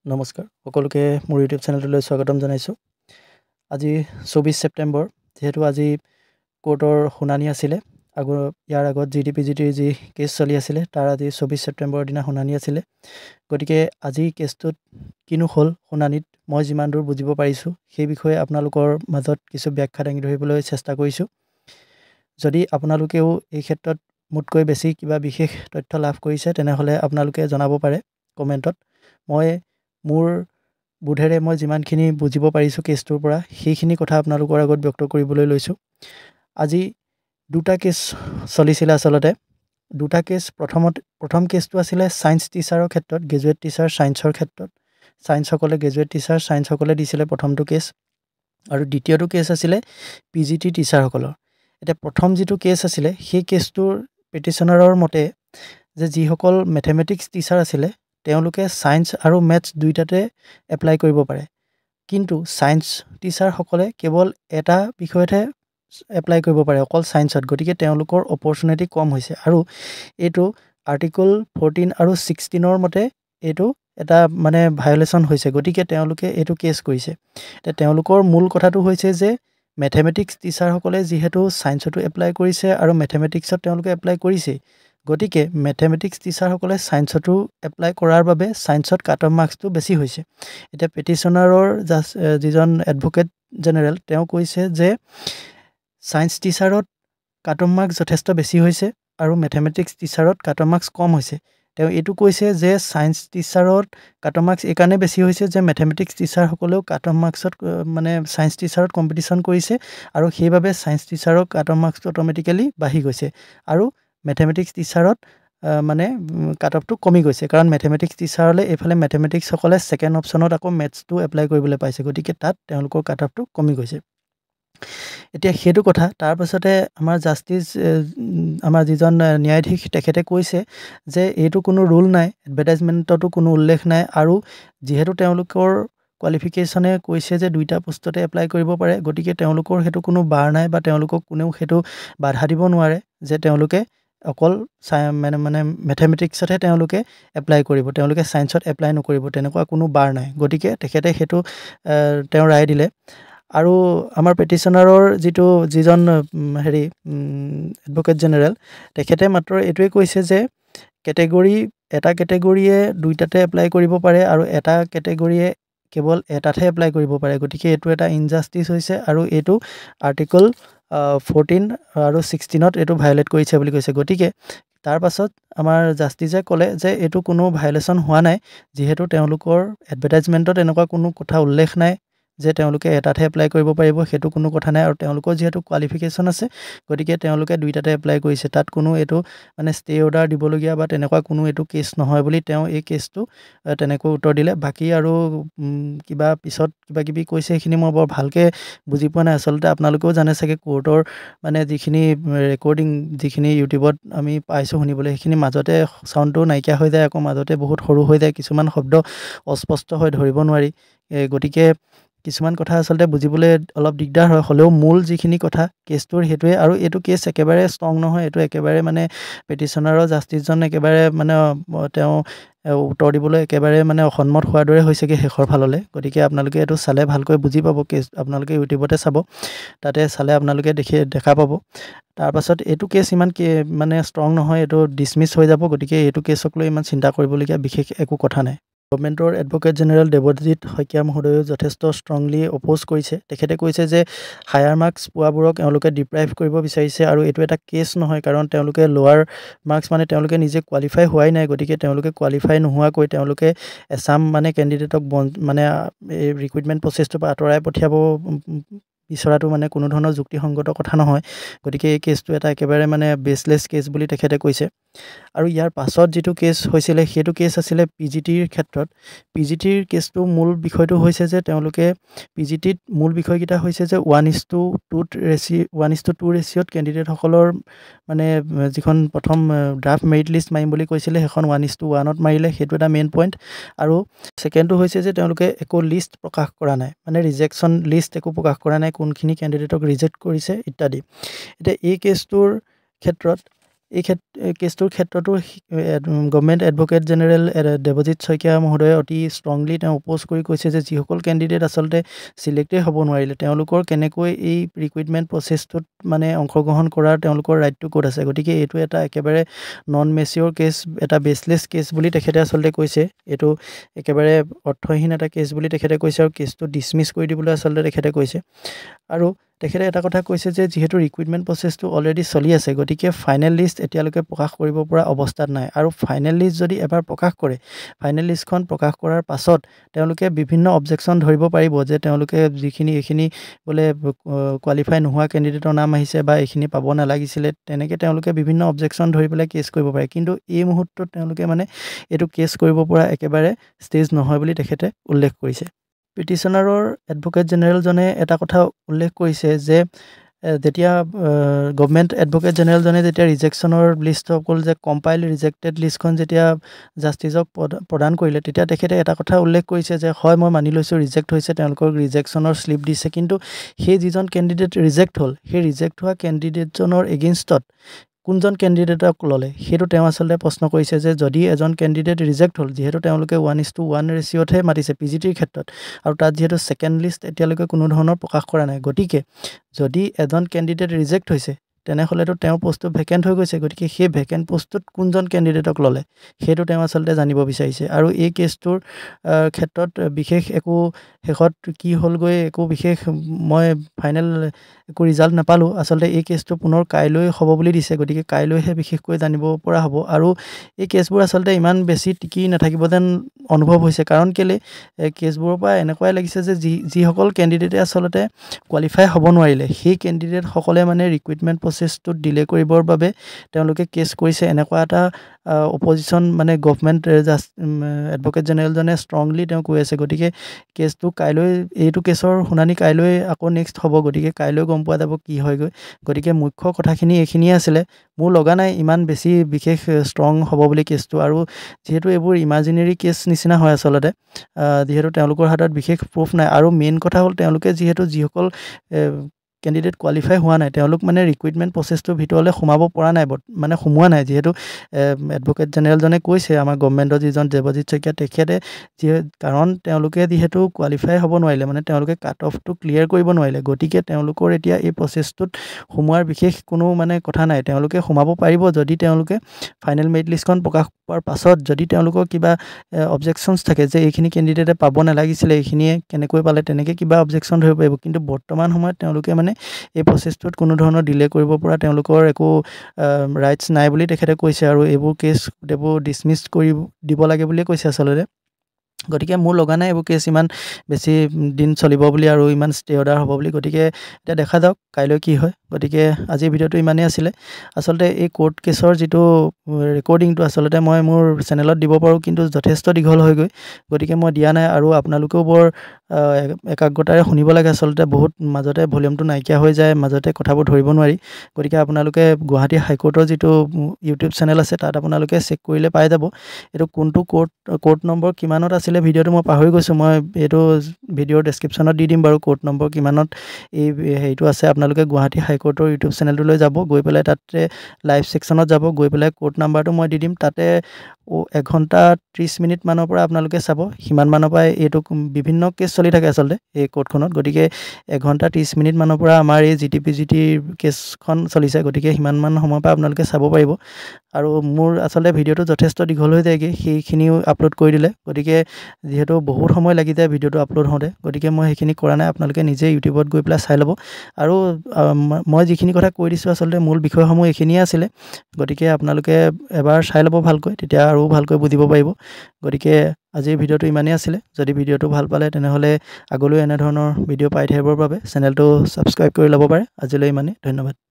নমস্কাৰ সকলোকে মোৰ ইউটিউব চেনেললৈ স্বাগতম জনাইছোঁ। আজি 24 ছেপ্টেম্বৰ, যেহেতু আজি কোৰ্টৰ শুনানি আছিলে। ইয়াৰ আগত GDPGTৰ যি কেছ চলি আছিলে তাৰ আজি 24 ছেপ্টেম্বৰৰ দিনা শুনানি আছিলে। গতিকে আজি কেছটোত কিনো হ'ল শুনানিত মই যিমান দূৰ বুজিব পাৰিছোঁ সেই বিষয়ে আপোনালোকৰ মাজত কিছু ব্যাখ্যা দাঙি ধৰিবলৈ চেষ্টা কৰিছোঁ। যদি আপোনালোকেও এই ক্ষেত্ৰত মোতকৈ বেছি কিবা বিশেষ তথ্য লাভ কৰিছে তেনেহ'লে আপোনালোকে জনাব পাৰে কমেণ্টত। মই মোৰ বোধেৰে মই যিমানখিনি বুজিব পাৰিছোঁ কেছটোৰ পৰা সেইখিনি কথা আপোনালোকৰ আগত ব্যক্ত কৰিবলৈ লৈছোঁ। আজি দুটা কেছ চলিছিলে আচলতে। দুটা কেছ প্ৰথম কেছটো আছিলে ছায়েন্স টিচাৰৰ ক্ষেত্ৰত, গ্ৰেজুৱেট টিচাৰ ছায়েন্সৰ ক্ষেত্ৰত। ছায়েন্সসকলে গ্ৰেজুৱেট টিচাৰ ছায়েন্সসকলে দিছিলে প্ৰথমটো কেছ, আৰু দ্বিতীয়টো কেছ আছিলে PGT টিচাৰসকলৰ। এতিয়া প্ৰথম যিটো কেছ আছিলে সেই কেছটোৰ পেটিশ্যনাৰৰ মতে যে যিসকল মেথমেটিক্স টিচাৰ আছিলে তেওঁলোকে ছায়েন্স আৰু মেথছ দুইটাতে এপ্লাই কৰিব পাৰে, কিন্তু ছায়েন্স টিচাৰসকলে কেৱল এটা বিষয়তহে এপ্লাই কৰিব পাৰে, অকল ছায়েন্সত। গতিকে তেওঁলোকৰ অপৰচুনিটি কম হৈছে, আৰু এইটো আৰ্টিকল 14 আৰু 16 মতে এইটো এটা ভায়োলেশ্যন হৈছে। গতিকে তেওঁলোকে এইটো কেছ কৰিছে। এতিয়া তেওঁলোকৰ মূল কথাটো হৈছে যে মেথমেটিক্স টিচাৰসকলে যিহেতু ছায়েন্সতো এপ্লাই কৰিছে আৰু মেথমেটিক্সত তেওঁলোকে এপ্লাই কৰিছেই, গতিকে মেথমেটিক্স টিচাৰসকলে ছায়েন্সতো এপ্লাই কৰাৰ বাবে ছায়েন্সত কাট অফ মাৰ্কছটো বেছি হৈছে। এতিয়া পেটিশ্যনাৰৰ যিজন এডভকেট জেনেৰেল তেওঁ কৈছে যে ছায়েন্স টিচাৰত কাট অফ মাৰ্কছ যথেষ্ট বেছি হৈছে আৰু মেথমেটিক্স টিচাৰত কাট অফ মাৰ্কছ কম হৈছে। তেওঁ এইটো কৈছে যে ছায়েন্স টিচাৰত কাট অফ মাৰ্কছ এইকাৰণে বেছি হৈছে যে মেথমেটিক্স টিচাৰসকলেও কাট অফ মাৰ্কছত ছায়েন্স টিচাৰত কম্পিটিশ্যন কৰিছে, আৰু সেইবাবে ছায়েন্স টিচাৰৰ কাট অফ মাৰ্কছটো অট'মেটিকেলি বাঢ়ি গৈছে, আৰু মেথমেটিক্স টিচাৰত কাট অফটো কমি গৈছে। কাৰণ মেথমেটিক্স টিচাৰলৈ এইফালে মেথমেটিক্সসকলে ছেকেণ্ড অপশ্যনত আকৌ মেথছটো এপ্লাই কৰিবলৈ পাইছে, গতিকে তাত তেওঁলোকৰ কাট অফটো কমি গৈছে। এতিয়া সেইটো কথা। তাৰপাছতে আমাৰ যিজন ন্যায়াধীশ তেখেতে কৈছে যে এইটো কোনো ৰুল নাই, এডভাৰটাইজমেণ্টতো কোনো উল্লেখ নাই, আৰু যিহেতু তেওঁলোকৰ কোৱালিফিকেশ্যনে কৈছে যে দুইটা পোষ্টতে এপ্লাই কৰিব পাৰে, গতিকে তেওঁলোকৰ সেইটো কোনো বাৰ নাই বা তেওঁলোকক কোনেও সেইটো বাধা দিব নোৱাৰে যে তেওঁলোকে অকল মেথমেটিক্সতহে তেওঁলোকে এপ্লাই কৰিব, তেওঁলোকে ছায়েন্সত এপ্লাই নকৰিব, তেনেকুৱা কোনো বাৰ নাই। গতিকে তেখেতে সেইটো তেওঁ ৰায় দিলে। আৰু আমাৰ পেটিশ্যনাৰৰ যিজন এডভকেট জেনেৰেল তেখেতে মাত্ৰ এইটোৱে কৈছে যে এটা কেটেগৰীয়ে দুইটাতে এপ্লাই কৰিব পাৰে আৰু এটা কেটেগৰীয়ে কেৱল এটাতহে এপ্লাই কৰিব পাৰে। গতিকে এইটো এটা ইনজাষ্টিচ হৈছে, আৰু এইটো আৰ্টিকল 14 আৰু 16ত এইটো ভায়োলেট কৰিছে বুলি কৈছে। গতিকে তাৰ পাছত আমাৰ জাষ্টিছে ক'লে যে এইটো কোনো ভায়োলেশ্যন হোৱা নাই, যিহেতু তেওঁলোকৰ এডভাৰটাইজমেণ্টত এনেকুৱা কোনো কথা উল্লেখ নাই যে তেওঁলোকে এটাতহে এপ্লাই কৰিব পাৰিব, সেইটো কোনো কথা নাই, আৰু তেওঁলোকৰ যিহেতু কোৱালিফিকেশ্যন আছে গতিকে তেওঁলোকে দুইটাতে এপ্লাই কৰিছে। তাত কোনো এইটো ষ্টে অৰ্ডাৰ দিবলগীয়া বা তেনেকুৱা কোনো এইটো কেছ নহয় বুলি তেওঁ এই কেছটো তেনেকৈ উত্তৰ দিলে। বাকী আৰু কিবা পিছত কিবাকিবি কৈছে সেইখিনি মই বৰ ভালকৈ বুজি পোৱা নাই। আচলতে আপোনালোকেও জানে চাগে কোৰ্টৰ যিখিনি ৰেকৰ্ডিং যিখিনি ইউটিউবত আমি পাইছোঁ শুনিবলৈ, সেইখিনি মাজতে চাউণ্ডটো নাইকিয়া হৈ যায়, আকৌ মাজতে বহুত সৰু হৈ যায়, কিছুমান শব্দ অস্পষ্ট হয়, ধৰিব নোৱাৰি। গতিকে কিছুমান কথা আচলতে বুজিবলৈ অলপ দিগদাৰ হয়। হ'লেও মূল যিখিনি কথা কেছটোৰ সেইটোৱে, আৰু এইটো কেছ একেবাৰে ষ্ট্ৰং নহয়, এইটো একেবাৰে পেটিশ্যনাৰৰ জাষ্টিছজন একেবাৰে তেওঁ উত্তৰ দিবলৈ একেবাৰে অসন্মত হোৱাৰ দৰে হৈছেগৈ শেষৰ ফাললৈ। গতিকে আপোনালোকে এইটো চালে ভালকৈ বুজি পাব। কেছ আপোনালোকে ইউটিউবতে চাব, তাতে চালে আপোনালোকে দেখা পাব। তাৰপাছত এইটো কেছ ইমান ষ্ট্ৰং নহয়, এইটো ডিছমিছ হৈ যাব। গতিকে এইটো কেছক লৈ ইমান চিন্তা কৰিবলগীয়া বিশেষ একো কথা নাই। গভৰ্ণমেণ্টৰ এডভকেট জেনেৰেল দেৱজিৎ শইকীয়া মহোদয়েও যথেষ্ট ষ্ট্ৰংলি অপ'জ কৰিছে। তেখেতে কৈছে যে হায়াৰ মাৰ্কছ পোৱাবোৰক এওঁলোকে ডিপ্ৰাইভ কৰিব বিচাৰিছে, আৰু এইটো এটা কেছ নহয়, কাৰণ তেওঁলোকে লোৱাৰ মাৰ্কছ তেওঁলোকে নিজে কোৱালিফাই হোৱাই নাই। গতিকে তেওঁলোকে কোৱালিফাই নোহোৱাকৈ তেওঁলোকে এছাম কেণ্ডিডেটক এই ৰিক্ৰুইটমেণ্ট প্ৰচেছটোৰ পৰা আঁতৰাই পঠিয়াব বিচৰাটো কোনো ধৰণৰ যুক্তিসংগত কথা নহয়। গতিকে এই কেছটো এটা একেবাৰে বেছলেছ কেছ বুলি তেখেতে কৈছে। আৰু ইয়াৰ পাছত যিটো কেছ হৈছিলে সেইটো কেছ আছিলে PGTৰ ক্ষেত্ৰত। PGTৰ কেছটো মূল বিষয়টো হৈছে যে তেওঁলোকে PGTত মূল বিষয়কেইটা হৈছে যে 1:2 ৰেচিঅ'ত কেণ্ডিডেটসকলৰ যিখন প্ৰথম ড্ৰাফ্ট মেৰিট লিষ্ট মাৰিম বুলি কৈছিলে সেইখন 1:1ত মাৰিলে, সেইটো এটা মেইন পইণ্ট। আৰু ছেকেণ্ডটো হৈছে যে তেওঁলোকে একো লিষ্ট প্ৰকাশ কৰা নাই, ৰিজেকশ্যন লিষ্ট একো প্ৰকাশ কৰা নাই, কোনখিনি কেণ্ডিডেটক ৰিজেক্ট কৰিছে ইত্যাদি। এতিয়া এই কেছটোৰ ক্ষেত্ৰত এই কেছটোৰ ক্ষেত্ৰতো government advocate general Devajit Saikia মহোদয়ে অতি ষ্ট্ৰংলি তেওঁ অপ'জ কৰি কৈছে যে যিসকল কেণ্ডিডেট আচলতে চিলেক্টেই হ'ব নোৱাৰিলে তেওঁলোকৰ কেনেকৈ এই ৰিক্ৰুইটমেণ্ট প্ৰচেছটোত মানে অংশগ্ৰহণ কৰাৰ তেওঁলোকৰ ৰাইটটো ক'ত আছে। গতিকে এইটো এটা একেবাৰে নন মেচিয়ৰ কেছ, এটা বেছলেছ কেছ বুলি তেখেতে আচলতে কৈছে। এইটো একেবাৰে অৰ্থহীন এটা কেছ বুলি তেখেতে কৈছে আৰু কেছটো ডিছমিছ কৰি দিবলৈ আচলতে তেখেতে কৈছে। আৰু তেখেতে এটা কথা কৈছে যে যিহেতু ৰিক্ৰুইটমেণ্ট প্ৰচেছটো অলৰেডি চলি আছে, গতিকে ফাইনেল লিষ্ট এতিয়ালৈকে প্ৰকাশ কৰিব পৰা অৱস্থাত নাই। আৰু ফাইনেল লিষ্ট যদি এবাৰ প্ৰকাশ কৰে, ফাইনেল লিষ্টখন প্ৰকাশ কৰাৰ পাছত তেওঁলোকে বিভিন্ন অবজেকশ্যন ধৰিব পাৰিব যে তেওঁলোকে এইখিনি বোলে কোৱালিফাই নোহোৱা কেণ্ডিডেটৰ নাম আহিছে বা এইখিনি পাব নালাগিছিলে, তেনেকৈ তেওঁলোকে বিভিন্ন অবজেকশ্যন ধৰি পেলাই কেছ কৰিব পাৰে। কিন্তু এই মুহূৰ্তত তেওঁলোকে মানে এইটো কেছ কৰিব পৰা একেবাৰে ষ্টেজ নহয় বুলি তেখেতে উল্লেখ কৰিছে। পিটিশ্যনাৰৰ এডভোকেট জেনেৰেলজনে এটা কথা উল্লেখ কৰিছে যে যেতিয়া গভৰ্ণমেণ্ট এডভোকেট জেনেৰেলজনে যেতিয়া ৰিজেকশ্যনৰ লিষ্টসকল যে কম্পাইল ৰিজেক্টেড লিষ্টখন যেতিয়া জাষ্টিছক প্ৰদান কৰিলে, তেতিয়া তেখেতে এটা কথা উল্লেখ কৰিছে যে হয় মই মানি লৈছোঁ ৰিজেক্ট হৈছে, তেওঁলোকক ৰিজেকশ্যনৰ শ্লিপ দিছে, কিন্তু সেই যিজন কেণ্ডিডেট ৰিজেক্ট হ'ল, সেই ৰিজেক্ট হোৱা কেণ্ডিডেটজনৰ এগেইনষ্টত কোনজন কেণ্ডিডেটক ল'লে সেইটো তেওঁ আচলতে প্ৰশ্ন কৰিছে। যে যদি এজন কেণ্ডিডেট ৰিজেক্ট হ'ল, যিহেতু তেওঁলোকে 1:1 ৰেচিঅ'তহে মাতিছে PGTৰ ক্ষেত্ৰত, আৰু তাত যিহেতু ছেকেণ্ড লিষ্ট এতিয়ালৈকে কোনো ধৰণৰ প্ৰকাশ কৰা নাই, গতিকে যদি এজন কেণ্ডিডেট ৰিজেক্ট হৈছে তেনেহ'লেতো তেওঁৰ পষ্টটো ভেকেণ্ট হৈ গৈছে। গতিকে সেই ভেকেণ্ট পষ্টটোত কোনজন কেণ্ডিডেটক ল'লে সেইটো তেওঁ আচলতে জানিব বিচাৰিছে। আৰু এই কেছটোৰ ক্ষেত্ৰত বিশেষ একো শেষত কি হ'লগৈ একো বিশেষ মই ফাইনেল একো ৰিজাল্ট নাপালোঁ। আচলতে এই কেছটো পুনৰ কাইলৈ হ'ব বুলি দিছে, গতিকে কাইলৈহে বিশেষকৈ জানিব পৰা হ'ব। আৰু এই কেছবোৰ আচলতে ইমান বেছি টিকি নাথাকিব যেন অনুভৱ হৈছে, কাৰণ কেলৈ কেছবোৰৰ পৰা এনেকুৱাই লাগিছে যে যিসকল কেণ্ডিডেটে আচলতে কোৱালিফাই হ'ব নোৱাৰিলে, সেই কেণ্ডিডেটসকলে মানে ৰিক্ৰুইটমেণ্ট প্ৰচেছটোত ডিলে কৰিবৰ বাবে তেওঁলোকে কেছ কৰিছে, এনেকুৱা এটা অপজিশ্যন মানে গভৰ্ণমেণ্ট এডভোকেট জেনেৰেলজনে ষ্ট্ৰংলি তেওঁ কৈ আছে। গতিকে কেছটো কাইলৈ, এইটো কেছৰ শুনানি কাইলৈ আকৌ নেক্সট হ'ব, গতিকে কাইলৈ গম পোৱা যাব কি হয়গৈ। গতিকে মুখ্য কথাখিনি এইখিনিয়ে আছিলে। মোৰ লগা নাই ইমান বেছি বিশেষ ষ্ট্ৰং হ'ব বুলি কেছটো, আৰু যিহেতু এইবোৰ ইমাজিনেৰী কেছ নিচিনা হয় আচলতে, যিহেতু তেওঁলোকৰ হাতত বিশেষ প্ৰুফ নাই। আৰু মেইন কথা হ'ল তেওঁলোকে যিসকল কেণ্ডিডেট কোৱালিফাই হোৱা নাই, তেওঁলোক মানে ৰিক্ৰুইটমেণ্ট প্ৰচেছটোৰ ভিতৰলৈ সোমাব পৰা নাই, মানে সোমোৱা নাই। যিহেতু এডভোকেট জেনেৰেলজনে কৈছে, আমাৰ গভৰ্ণমেণ্টৰ যিজন দেৱজিৎ শইকীয়া তেখেতে কাৰণ তেওঁলোকে যিহেতু কোৱালিফাই হ'ব নোৱাৰিলে, মানে তেওঁলোকে কাট অফটো ক্লিয়াৰ কৰিব নোৱাৰিলে, গতিকে তেওঁলোকৰ এতিয়া এই প্ৰচেছটোত সোমোৱাৰ বিশেষ কোনো মানে কথা নাই। তেওঁলোকে সোমাব পাৰিব যদি তেওঁলোকে ফাইনেল মেৰিট লিষ্টখন প্ৰকাশ পোৱাৰ পাছত যদি তেওঁলোকৰ কিবা অবজেকশ্যনছ থাকে যে এইখিনি কেণ্ডিডেটে পাব নালাগিছিলে, এইখিনিয়ে কেনেকৈ পালে, তেনেকৈ কিবা অবজেকশ্যন ধৰিব পাৰিব। কিন্তু বৰ্তমান সময়ত তেওঁলোকে মানে এই প্ৰচেছটোত কোনো ধৰণৰ ডিলে কৰিব পৰা তেওঁলোকৰ একো ৰাইটছ নাই বুলি তেখেতে কৈছে। আৰু এইবোৰ কেছ গোটেইবোৰ ডিছমিছ কৰি দিব লাগে বুলিয়ে কৈছে আচলতে। গতিকে মোৰ লগা নাই এইবোৰ কেছ ইমান বেছি দিন চলিব বুলি আৰু ইমান ষ্টে অৰ্ডাৰ হ'ব বুলি। গতিকে এতিয়া দেখা যাওক কাইলৈ কি হয়। গতিকে আজিৰ ভিডিঅ'টো ইমানেই আছিলে। আচলতে এই কোৰ্ট কেছৰ যিটো ৰেকৰ্ডিংটো আচলতে মই মোৰ চেনেলত দিব পাৰোঁ, কিন্তু যথেষ্ট দীঘল হৈ গৈ, গতিকে মই দিয়া নাই। আৰু আপোনালোকেও বৰ একাগ্ৰতাৰে শুনিব লাগে আচলতে, বহুত মাজতে ভলিউমটো নাইকিয়া হৈ যায়, মাজতে কথাবোৰ ধৰিব নোৱাৰি। গতিকে আপোনালোকে গুৱাহাটী হাইকোৰ্টৰ যিটো ইউটিউব চেনেল আছে তাত আপোনালোকে চেক কৰিলে পাই যাব। এইটো কোনটো কোৰ্ট নম্বৰ কিমানত আছিলে ভিডিঅ'টো মই পাহৰি গৈছোঁ। মই এইটো ভিডিঅ'ৰ ডেছক্ৰিপশ্যনত দি দিম বাৰু, কোৰ্ট নম্বৰ কিমানত এই হেৰিটো আছে। আপোনালোকে গুৱাহাটী হাইকোৰ্টৰ ইউটিউব চেনেলটোলৈ যাব, গৈ পেলাই তাতে লাইভ ছেকশ্যনত যাব, গৈ পেলাই কোৰ্ট নাম্বাৰটো মই দি দিম। তাতে 1 ঘণ্টা 30 মিনিট মানৰ পৰা আপোনালোকে চাব, সিমান মানৰ পৰা এইটো বিভিন্ন কেছ চলি থাকে আচলতে এই কোৰ্টখনত। গতিকে 1 ঘণ্টা 30 মিনিট মানৰ পৰা আমাৰ এই GT-PGTৰ কেছখন চলিছে, গতিকে সিমানমান সময়ৰ পৰা আপোনালোকে চাব পাৰিব। আৰু মোৰ আচলতে ভিডিঅ'টো যথেষ্ট দীঘল হৈ যায়গৈ সেইখিনিও আপলোড কৰি দিলে, গতিকে যিহেতু বহুত সময় লাগি যায় ভিডিঅ'টো আপলোড হওঁতে, গতিকে মই সেইখিনি কৰা নাই। আপোনালোকে নিজে ইউটিউবত গৈ পেলাই চাই ল'ব। আৰু মই যিখিনি কথা কৈ দিছোঁ আচলতে মূল বিষয়সমূহ এইখিনিয়ে আছিলে, গতিকে আপোনালোকে এবাৰ চাই ল'ব ভালকৈ, তেতিয়া আৰু ভালকৈ বুজিব পাৰিব। গতিকে আজিৰ ভিডিঅ'টো ইমানেই আছিলে। যদি ভিডিঅ'টো ভাল পালে তেনেহ'লে আগলৈ এনেধৰণৰ ভিডিঅ' পাই থাকিবৰ বাবে চেনেলটো ছাবস্ক্ৰাইব কৰি ল'ব পাৰে। আজিলৈ ইমানেই, ধন্যবাদ।